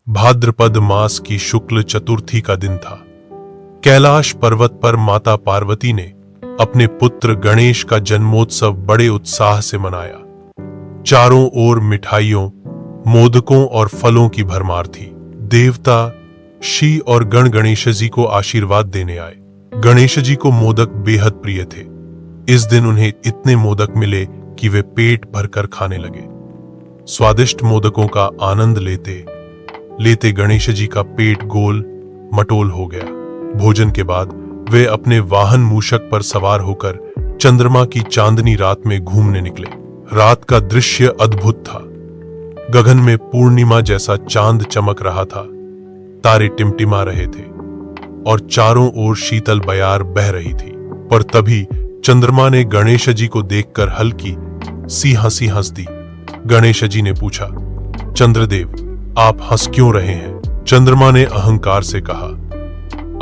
भाद्रपद मास की शुक्ल चतुर्थी का दिन था। कैलाश पर्वत पर माता पार्वती ने अपने पुत्र गणेश का जन्मोत्सव बड़े उत्साह से मनाया। चारों ओर मिठाइयों, मोदकों और फलों की भरमार थी। देवता श्री और गण गणेश जी को आशीर्वाद देने आए। गणेश जी को मोदक बेहद प्रिय थे। इस दिन उन्हें इतने मोदक मिले कि वे पेट भरकर खाने लगे। स्वादिष्ट मोदकों का आनंद लेते लेते गणेश जी का पेट गोल मटोल हो गया। भोजन के बाद वे अपने वाहन मूषक पर सवार होकर चंद्रमा की चांदनी रात में घूमने निकले। रात का दृश्य अद्भुत था। गगन में पूर्णिमा जैसा चांद चमक रहा था, तारे टिमटिमा रहे थे और चारों ओर शीतल बयार बह रही थी। पर तभी चंद्रमा ने गणेश जी को देखकर हल्की सी हंसी हंस दी। गणेश जी ने पूछा, चंद्रदेव, आप हंस क्यों रहे हैं? चंद्रमा ने अहंकार से कहा,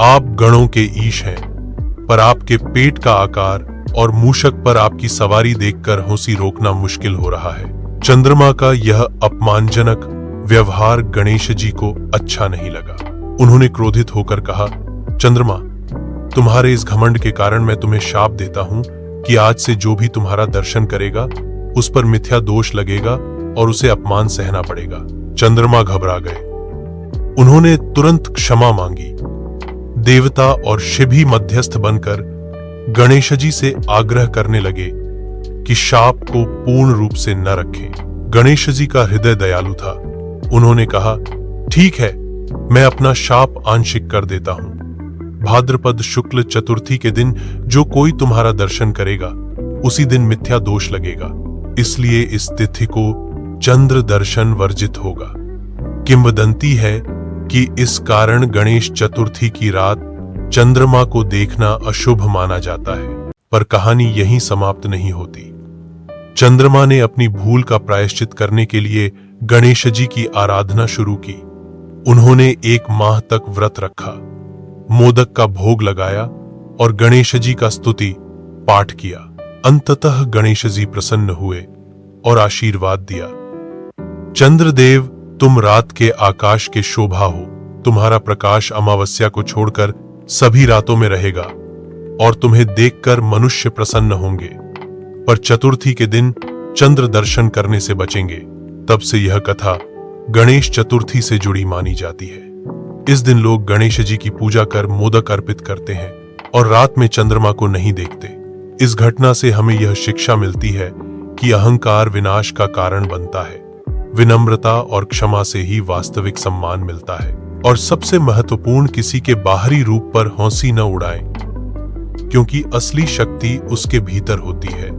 आप गणों के ईश हैं, पर आपके पेट का आकार और मूषक पर आपकी सवारी देखकर हंसी रोकना मुश्किल हो रहा है। चंद्रमा का यह अपमानजनक व्यवहार गणेश जी को अच्छा नहीं लगा। उन्होंने क्रोधित होकर कहा, चंद्रमा, तुम्हारे इस घमंड के कारण मैं तुम्हें शाप देता हूं कि आज से जो भी तुम्हारा दर्शन करेगा उस पर मिथ्या दोष लगेगा और उसे अपमान सहना पड़ेगा। चंद्रमा घबरा गए। उन्होंने तुरंत क्षमा मांगी। देवता और शिव भी मध्यस्थ बनकर गणेश जी से आग्रह करने लगे कि शाप को पूर्ण रूप से न रखें। गणेश जी का हृदय दयालु था। उन्होंने कहा, ठीक है, मैं अपना शाप आंशिक कर देता हूं। भाद्रपद शुक्ल चतुर्थी के दिन जो कोई तुम्हारा दर्शन करेगा उसी दिन मिथ्या दोष लगेगा, इसलिए इस तिथि को चंद्र दर्शन वर्जित होगा। किंवदंती है कि इस कारण गणेश चतुर्थी की रात चंद्रमा को देखना अशुभ माना जाता है। पर कहानी यहीं समाप्त नहीं होती। चंद्रमा ने अपनी भूल का प्रायश्चित करने के लिए गणेश जी की आराधना शुरू की। उन्होंने 1 माह तक व्रत रखा, मोदक का भोग लगाया और गणेश जी का स्तुति पाठ किया। अंततः गणेश जी प्रसन्न हुए और आशीर्वाद दिया, चंद्रदेव, तुम रात के आकाश के शोभा हो। तुम्हारा प्रकाश अमावस्या को छोड़कर सभी रातों में रहेगा और तुम्हें देखकर मनुष्य प्रसन्न होंगे, पर चतुर्थी के दिन चंद्र दर्शन करने से बचेंगे। तब से यह कथा गणेश चतुर्थी से जुड़ी मानी जाती है। इस दिन लोग गणेश जी की पूजा कर मोदक अर्पित करते हैं और रात में चंद्रमा को नहीं देखते। इस घटना से हमें यह शिक्षा मिलती है कि अहंकार विनाश का कारण बनता है। विनम्रता और क्षमा से ही वास्तविक सम्मान मिलता है। और सबसे महत्वपूर्ण, किसी के बाहरी रूप पर हंसी न उड़ाएं, क्योंकि असली शक्ति उसके भीतर होती है।